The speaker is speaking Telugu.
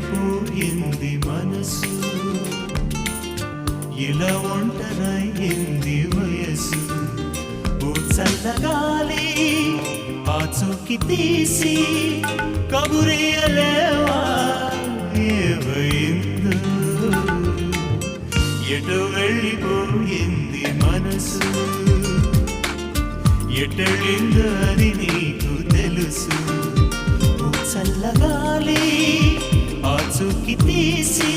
వెళ్ళిపోయింది మనసు, ఇలా ఒంటరయింది వయసు. ఓ చల్లగాలి ఆచూకి తీసి కబురేయలేవా ఏమైందో, ఎటు వెళ్ళిపోయింది మనసు, ఎటెళ్ళిందో అని నీకు తెలుసు. ఓ చల్లగాలి ఆచూకి తీసి